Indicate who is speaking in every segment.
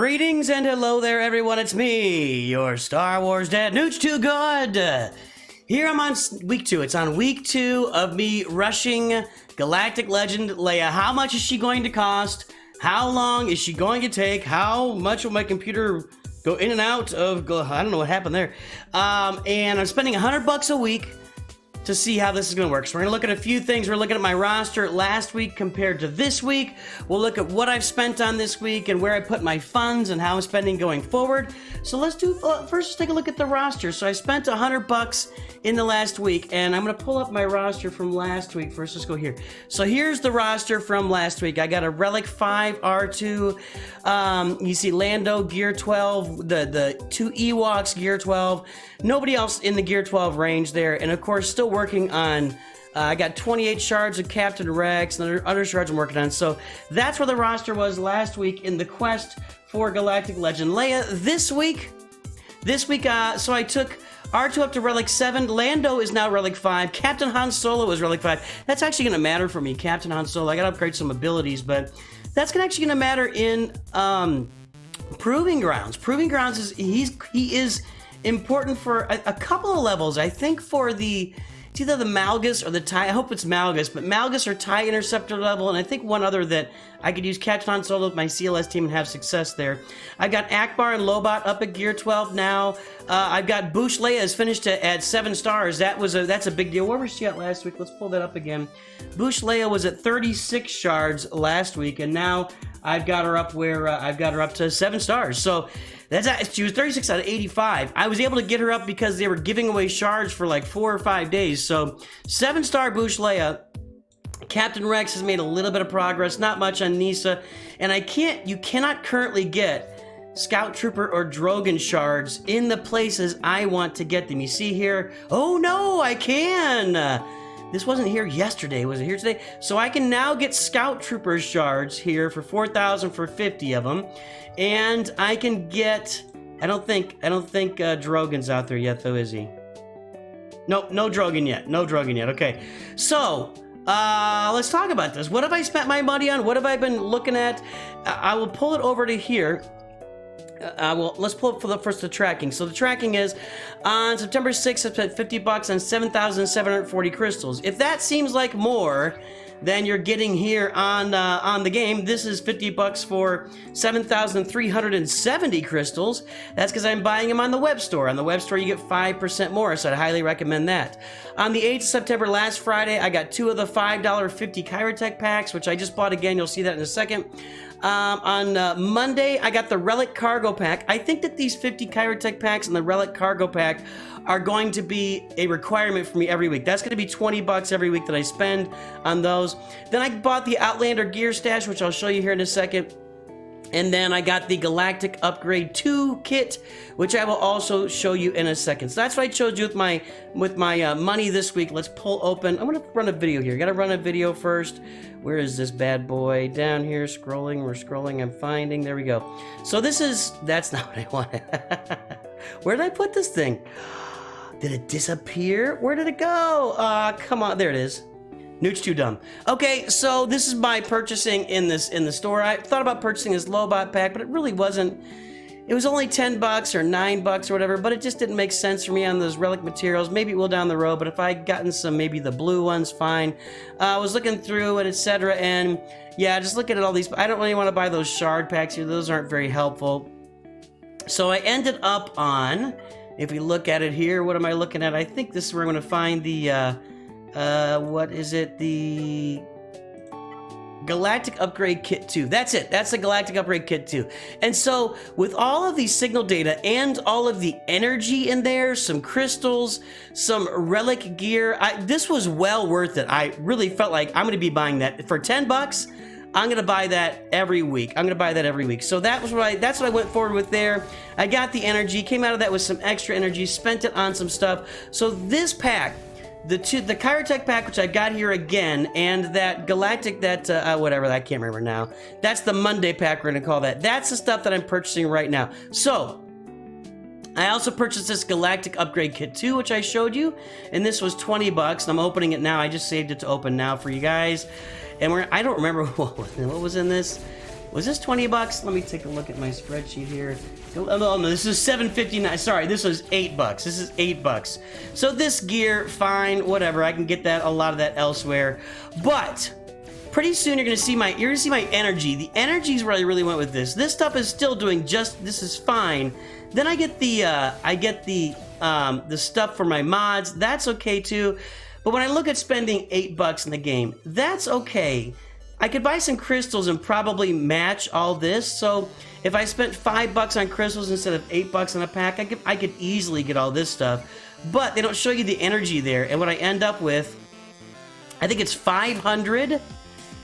Speaker 1: Greetings and hello there, everyone. It's me, your Star Wars dad, Nooch Too Good. Here I'm on week 2. It's on week 2 of me rushing Galactic Legend Leia. How much is she going to cost? How long is she going to take? How much will my computer go in and out of? I don't know what happened there. And I'm spending $100 a week to see how this is going to work. So we're going to look at a few things. We're looking at my roster last week compared to this week. We'll look at what I've spent on this week and where I put my funds and how I'm spending going forward. So let's do, first let's take a look at the roster. So I spent $100 in the last week, and I'm going to pull up my roster from last week. First, let's go here. So here's the roster from last week. I got a Relic 5 R2. You see Lando Gear 12, the 2 Ewoks Gear 12. Nobody else in the Gear 12 range there. And of course, still working on, I got 28 shards of Captain Rex and other shards I'm working on. So that's where the roster was last week in the quest for Galactic Legend Leia. This week, so I took R2 up to Relic 7. Lando is now Relic 5. Captain Han Solo is Relic 5. That's actually going to matter for me, Captain Han Solo. I got to upgrade some abilities, but that's actually going to matter in Proving Grounds. Proving Grounds is, he is important for a couple of levels. I think for it's either the Malgus or the TIE. I hope it's Malgus, but Malgus or TIE Interceptor level, and I think one other that I could use Captain Han Solo with my CLS team and have success there. I've got Akbar and Lobot up at Gear 12 now. I've got Bouch Leia is finished at 7 stars. That's a big deal. Where was she at last week? Let's pull that up again. Bouch Leia was at 36 shards last week, and now I've got her up where I've got her up to 7 stars. So she was 36 out of 85. I was able to get her up because they were giving away shards for like 4 or 5 days. So 7-star Bouch Leia. Captain Rex has made a little bit of progress, not much on Nisa, and you cannot currently get Scout Trooper or Drogon shards in the places I want to get them. You see here, oh no, I can. This wasn't here yesterday, was it here today? So I can now get Scout Trooper shards here for 4,000 for 50 of them, and I can get. I don't think Drogon's out there yet, though, is he? No Drogon yet. No Drogon yet. Okay, so. Let's talk about this. What have I spent my money on? What have I been looking at? I will pull it over to here. Let's pull up for the tracking. So the tracking is on September 6th, I spent $50 on 7,740 crystals. If that seems like more than you're getting here on the game, this is $50 for 7,370 crystals. That's because I'm buying them on the web store. On the web store, you get 5% more, so I'd highly recommend that. On the 8th of September, last Friday, I got 2 of the $5.50 Chirotech packs, which I just bought again. You'll see that in a second. On Monday, I got the Relic Cargo Pack. I think that these 50 Chirotech packs and the Relic Cargo Pack are going to be a requirement for me every week. That's going to be $20 every week that I spend on those. Then I bought the Outlander Gear Stash, which I'll show you here in a second. And then I got the Galactic Upgrade 2 kit, which I will also show you in a second. So that's what I showed you with my money this week. Let's pull open. I'm going to run a video here. Got to run a video first. Where is this bad boy? Down here, scrolling. We're scrolling. I'm finding. There we go. So that's not what I wanted. Where did I put this thing? Did it disappear? Where did it go? Come on. There it is. Nooch too dumb. Okay, so this is my purchasing in the store. I thought about purchasing this Lobot pack, but it really wasn't. It was only $10 or $9 or whatever, but it just didn't make sense for me on those relic materials. Maybe it will down the road, but if I had gotten some, maybe the blue ones, fine. I was looking through it, etc., and yeah, just looking at all these. I don't really want to buy those shard packs here. Those aren't very helpful. So I ended up on, if we look at it here, what am I looking at? I think this is where I'm going to find the, what is it? The Galactic Upgrade Kit 2. That's it. That's the Galactic Upgrade Kit 2. And so with all of the signal data and all of the energy in there, some crystals, some relic gear, this was well worth it. I really felt like I'm going to be buying that for $10. I'm going to buy that every week. So that's what I went forward with there. I got the energy, came out of that with some extra energy, spent it on some stuff. So this pack, the Chirotech pack, which I got here again, and that Galactic, whatever, I can't remember now. That's the Monday pack, we're going to call that. That's the stuff that I'm purchasing right now. So I also purchased this Galactic Upgrade Kit 2, which I showed you, and this was $20, and I'm opening it now. I just saved it to open now for you guys. And I don't remember what was in this. Was this 20 bucks? Let me take a look at my spreadsheet here. Oh, no, this is $7.59. Sorry, this was 8 bucks. This is 8 bucks. So this gear, fine, whatever. I can get that, a lot of that elsewhere. But pretty soon you're gonna see my energy. The energy is where I really went with this. This stuff is still doing this is fine. Then I get the stuff for my mods. That's okay too. But when I look at spending 8 bucks in the game, that's okay. I could buy some crystals and probably match all this. So if I spent 5 bucks on crystals instead of 8 bucks on a pack, I could easily get all this stuff. But they don't show you the energy there. And what I end up with, I think it's 500.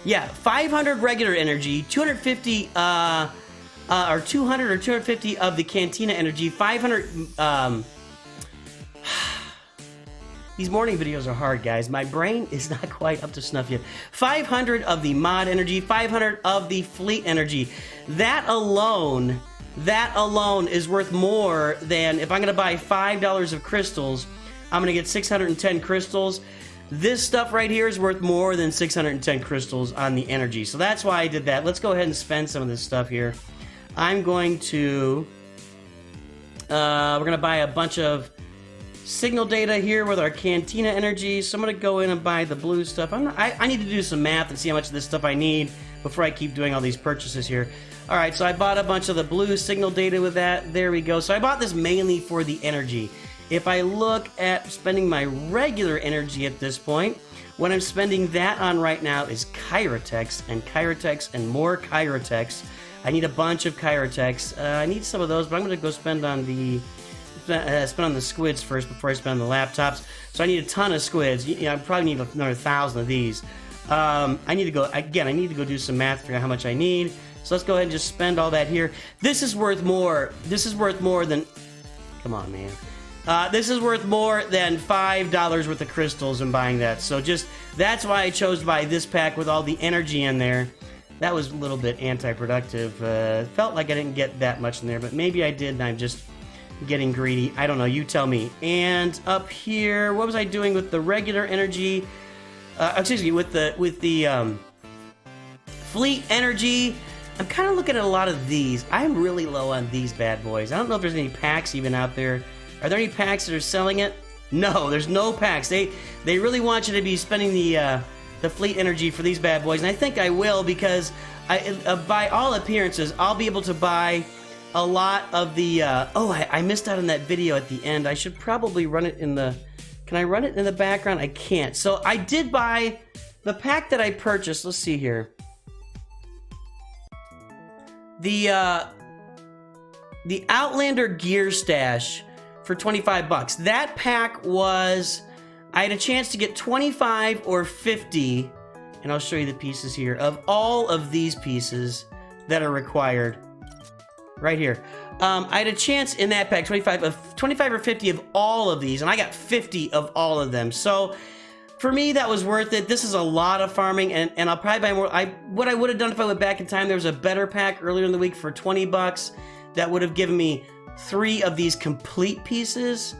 Speaker 1: Yeah, 500 regular energy, 250 or 200 or 250 of the Cantina energy, 500 These morning videos are hard, guys. My brain is not quite up to snuff yet. 500 of the mod energy, 500 of the fleet energy. That alone is worth more than if I'm gonna buy $5 of crystals, I'm gonna get 610 crystals. This stuff right here is worth more than 610 crystals on the energy. So that's why I did that. Let's go ahead and spend some of this stuff here. I'm going to, we're gonna buy a bunch of signal data here with our Cantina energy. So I'm gonna go in and buy the blue stuff. I need to do some math and see how much of this stuff I need before I keep doing all these purchases here. All right, so I bought a bunch of the blue signal data with that. There we go. So I bought this mainly for the energy. If I look at spending my regular energy at this point, what I'm spending that on right now is Kyrotex and more Kyrotex. I need a bunch of Kyrotex. I need some of those, but I'm gonna go spend on the squids first before I spend on the laptops. So I need a ton of squids. I probably need another 1,000 of these. I need to go do some math to figure out how much I need. So let's go ahead and just spend all that here. This is worth more. This is worth more than, come on, man. This is worth more than $5 worth of crystals in buying that. So that's why I chose to buy this pack with all the energy in there. That was a little bit anti-productive. Felt like I didn't get that much in there, but maybe I did and I'm just getting greedy. I don't know, you tell me. And up here, what was I doing with the regular energy? Excuse me, with the fleet energy. I'm kind of looking at a lot of these. I'm really low on these bad boys. I don't know if there's any packs even out there. Are there any packs that are selling it? No, there's no packs. They really want you to be spending the fleet energy for these bad boys, and I think I will because by all appearances, I'll be able to buy a lot of the. I missed out on that video at the end. I should probably run it in the. Can I run it in the background? I can't. So I did buy the pack that I purchased. Let's see here. The Outlander Gear Stash for 25 bucks. That pack was, I had a chance to get 25 or 50, and I'll show you the pieces here, of all of these pieces that are required. Right here. I had a chance in that pack, 25 or 50 of all of these, and I got 50 of all of them. So for me, that was worth it. This is a lot of farming, and I'll probably buy more. What I would have done if I went back in time, there was a better pack earlier in the week for 20 bucks that would have given me 3 of these complete pieces.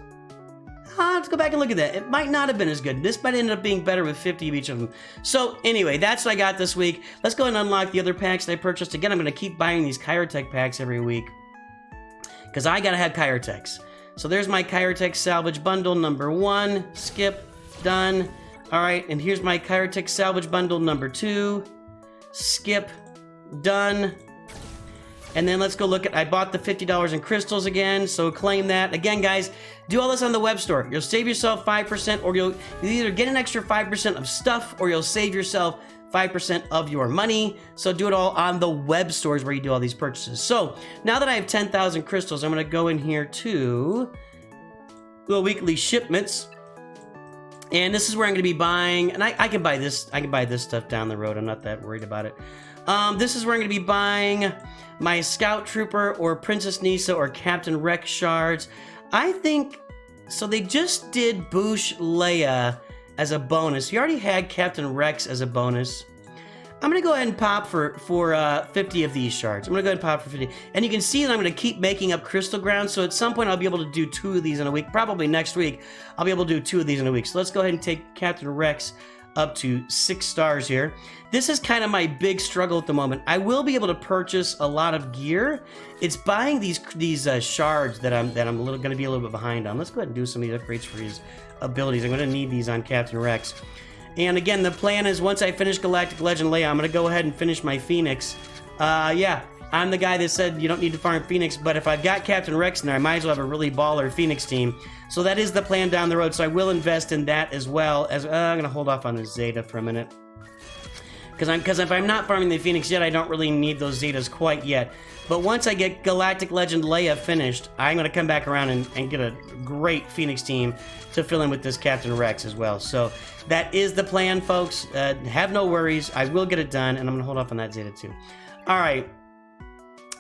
Speaker 1: Let's go back and look at that. It might not have been as good. This might end up being better with 50 of each of them. So anyway, that's what I got this week. Let's go and unlock the other packs that I purchased. Again, I'm going to keep buying these Kyrotech packs every week because I got to have Kyrotechs. So there's my Kyrotech salvage bundle number 1. Skip. Done. All right, and here's my Kyrotech salvage bundle number 2. Skip. Done. And then let's go look at, I bought the $50 in crystals again, so claim that. Again, guys, do all this on the web store. You'll save yourself 5%, or you'll either get an extra 5% of stuff, or you'll save yourself 5% of your money. So do it all on the web stores where you do all these purchases. So now that I have 10,000 crystals, I'm gonna go in here to the weekly shipments. And this is where I'm gonna be buying, and I can buy this stuff down the road. I'm not that worried about it. This is where I'm gonna be buying my Scout Trooper or Princess Nisa or Captain Rex shards. I think, so they just did Boosh Leia as a bonus. You already had Captain Rex as a bonus. I'm gonna go ahead and pop for 50 of these shards. I'm gonna go ahead and pop for 50. And you can see that I'm gonna keep making up crystal ground, so at some point I'll be able to do 2 of these in a week. Probably next week, I'll be able to do 2 of these in a week. So let's go ahead and take Captain Rex up to 6 stars here. This is kind of my big struggle at the moment. I will be able to purchase a lot of gear. It's buying these shards that I'm going to be a little bit behind on. Let's go ahead and do some of these upgrades for his abilities. I'm going to need these on Captain Rex. And again, the plan is once I finish Galactic Legend Leia, I'm going to go ahead and finish my Phoenix. Yeah, I'm the guy that said you don't need to farm Phoenix, but if I've got Captain Rex in there, I might as well have a really baller Phoenix team. So that is the plan down the road, so I will invest in that as well. As I'm going to hold off on the Zeta for a minute. Because if I'm not farming the Phoenix yet, I don't really need those Zetas quite yet. But once I get Galactic Legend Leia finished, I'm going to come back around and get a great Phoenix team to fill in with this Captain Rex as well. So that is the plan, folks. Have no worries. I will get it done, and I'm going to hold off on that Zeta too. All right.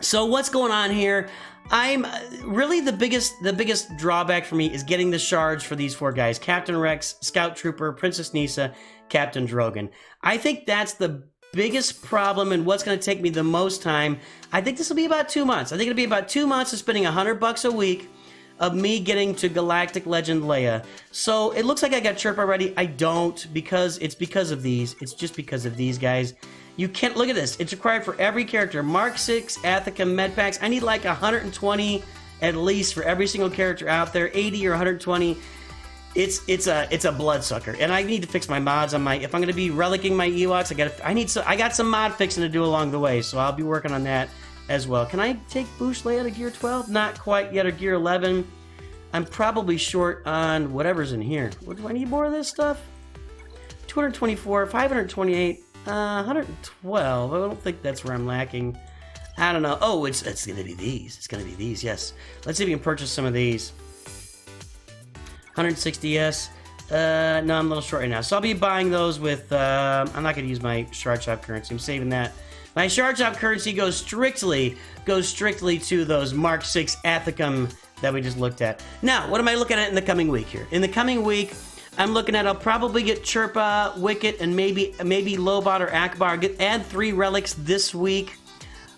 Speaker 1: So what's going on here? I'm really the biggest drawback for me is getting the shards for these 4 guys: Captain Rex, Scout Trooper, Princess Nisa, Captain Drogon. I think that's the biggest problem and what's going to take me the most time. I think this will be about 2 months. I think it'll be about 2 months of spending $100 a week of me getting to Galactic Legend Leia. So it looks like I got Chirp already. I don't, because it's because of these. It's just because of these guys. You can't look at this. It's required for every character. Mark 6, Athicum, med packs. I need like 120 at least for every single character out there. 80 or 120. It's a bloodsucker, and I need to fix my mods on my. If I'm going to be relicking my Ewoks, I got some mod fixing to do along the way, so I'll be working on that as well. Can I take Boost Leia to Gear 12? Not quite yet, or Gear 11. I'm probably short on whatever's in here. What do I need more of this stuff? 224, 528, 112. I don't think that's where I'm lacking. I don't know. Oh, it's going to be these. It's going to be these. Yes. Let's see if we can purchase some of these. 160s. No, I'm a little short right now. So I'll be buying those with, I'm not going to use my Shard Shop currency. I'm saving that. My Shard Shop currency goes strictly to those Mark 6 Athicum that we just looked at. Now, what am I looking at in the coming week here? In the coming week, I'm looking at, I'll probably get Chirpa, Wicket, and maybe Lobot or Akbar. Add 3 relics this week.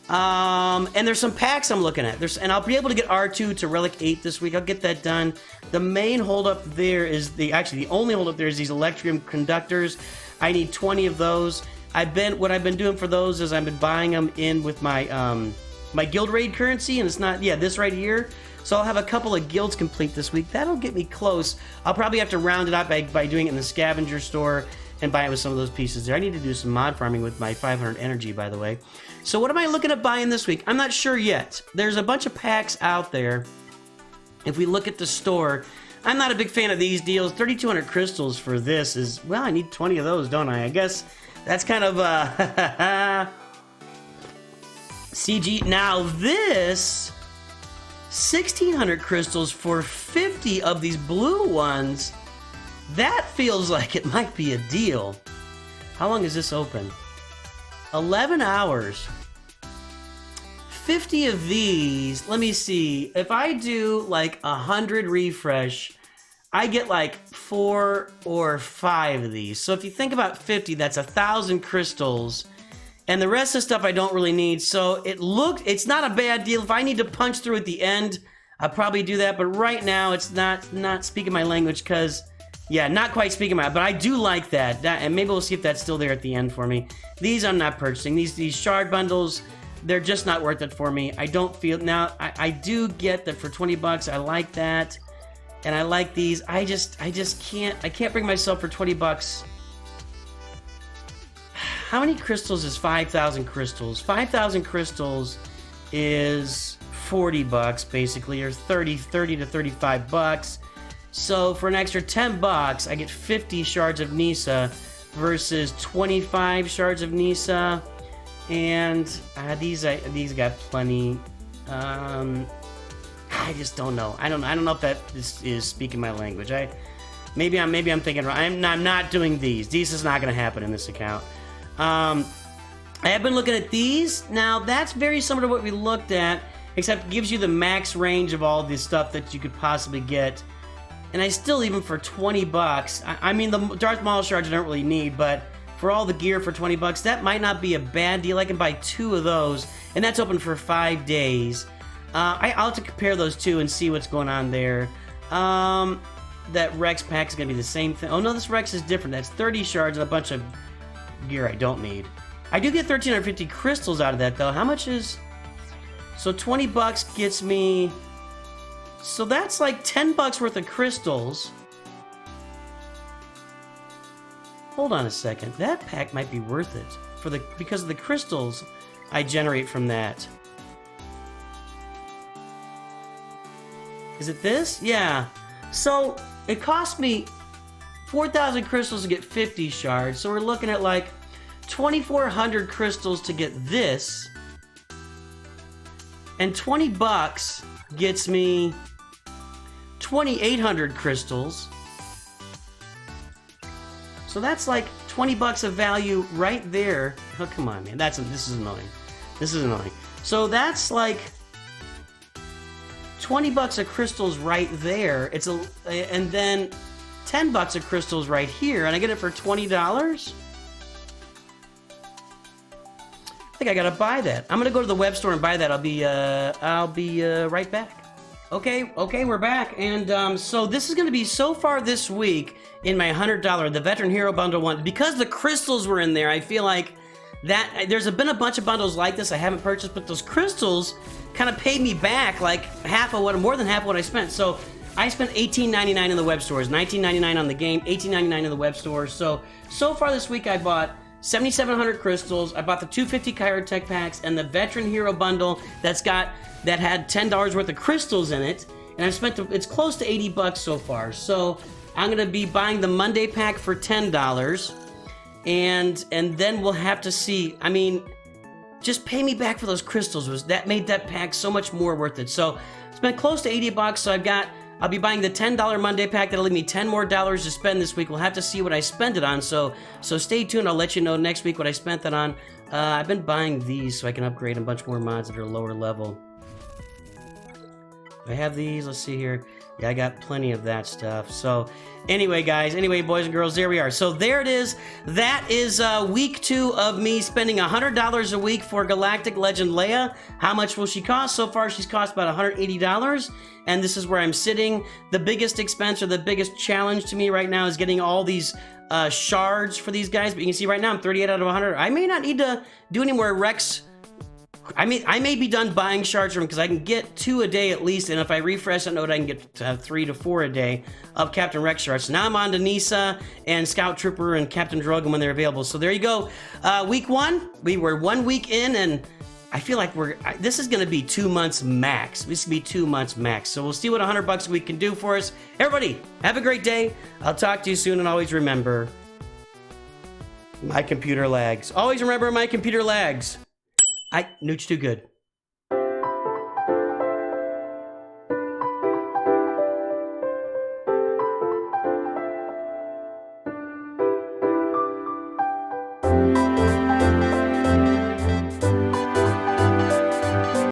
Speaker 1: And there's some packs I'm looking at. And I'll be able to get R2 to Relic 8 this week. I'll get that done. The main holdup there is the only holdup there is these Electrium Conductors. I need 20 of those. What I've been doing for those is I've been buying them in with my my guild raid currency, and it's not this right here. So I'll have a couple of guilds complete this week. That'll get me close. I'll probably have to round it up by doing it in the scavenger store and buy it with some of those pieces there. I need to do some mod farming with my 500 energy, by the way. So what am I looking at buying this week? I'm not sure yet. There's a bunch of packs out there. If we look at the store, I'm not a big fan of these deals. 3,200 crystals for this is, well, I need 20 of those, don't I? I guess that's kind of CG. Now this 1,600 crystals for 50 of these blue ones. That feels like it might be a deal. How long is this open? 11 hours. 50 of these. Let me see. If I do like 100 refresh, I get like 4 or 5 of these. So if you think about 50, that's 1,000 crystals. And the rest of the stuff I don't really need. So it's not a bad deal. If I need to punch through at the end, I'll probably do that. But right now, it's not speaking my language because, yeah, not quite speaking my, but I do like that. And maybe we'll see if that's still there at the end for me. These I'm not purchasing. These shard bundles, they're just not worth it for me. I don't feel, now, I do get that for 20 bucks. I like that. And I like these. I just can't bring myself for 20 bucks. How many crystals is 5,000 crystals? 5,000 crystals is 40 bucks basically, or 30 to 35 bucks. So for an extra 10 bucks, I get 50 shards of Nisa versus 25 shards of Nisa. And these got plenty. I just don't know. I don't know if that is speaking my language. Maybe I'm thinking wrong. I'm not doing these. These is not going to happen in this account. I have been looking at these. Now, that's very similar to what we looked at, except it gives you the max range of all the stuff that you could possibly get. And I still, even for 20 bucks, I mean, the Darth Maul shards I don't really need, but for all the gear for 20 bucks, that might not be a bad deal. I can buy 2 of those, and that's open for 5 days. I'll have to compare those two and see what's going on there. that Rex pack is gonna be the same thing. Oh no, this Rex is different. That's 30 shards and a bunch of gear I don't need. I do get 1,350 crystals out of that though. How much is... So 20 bucks gets me... So that's like 10 bucks worth of crystals. Hold on a second. That pack might be worth it for because of the crystals I generate from that. Is it this? Yeah. So it cost me 4,000 crystals to get 50 shards. So we're looking at like 2,400 crystals to get this. And 20 bucks gets me 2,800 crystals. So that's like 20 bucks of value right there. Oh, come on, man. This is annoying. This is annoying. So that's like 20 bucks of crystals right there. And then 10 bucks of crystals right here, and I get it for $20? I think I gotta buy that. I'm gonna go to the web store and buy that. I'll be right back. Okay, we're back, and so this is gonna be so far this week in my $100, the Veteran Hero Bundle one. Because the crystals were in there, I feel like that there's been a bunch of bundles like this I haven't purchased, but those crystals kind of paid me back like more than half of what I spent. So I spent $18.99 in the web stores, $19.99 on the game, $18.99 in the web stores. So far this week I bought 7,700 crystals. I bought the 250 Chirotech packs and the Veteran Hero Bundle that had $10 worth of crystals in it, and I've spent it's close to 80 bucks so far. So I'm gonna be buying the Monday pack for $10, and then we'll have to see. I mean, just pay me back for those crystals. That made that pack so much more worth it. So spent close to 80 bucks. So I'll be buying the $10 Monday pack. That'll leave me $10 more to spend this week. We'll have to see what I spend it on. So stay tuned. I'll let you know next week what I spent that on. I've been buying these so I can upgrade a bunch more mods that are lower level. I have these. Let's see here. Yeah, I got plenty of that stuff. So anyway, guys, boys and girls, there we are. So there it is. That is week 2 of me spending $100 a week for Galactic Legend Leia. How much will she cost? So far, she's cost about $180. And this is where I'm sitting. The biggest expense or the biggest challenge to me right now is getting all these shards for these guys. But you can see right now I'm 38 out of 100. I may not need to do any more Rex. I may be done buying shards from because I can get 2 a day at least, and if I refresh that node, I can get 3 to 4 a day of Captain Rex shards. So now I'm on to Nisa and Scout Trooper and Captain Drogon when they're available. So there you go. Week 1, we were 1 week in, and I feel like this is going to be 2 months max. This will be 2 months max. So we'll see what $100 a week can do for us. Everybody, have a great day. I'll talk to you soon, and always remember, my computer lags. Always remember, my computer lags. Nooch too good.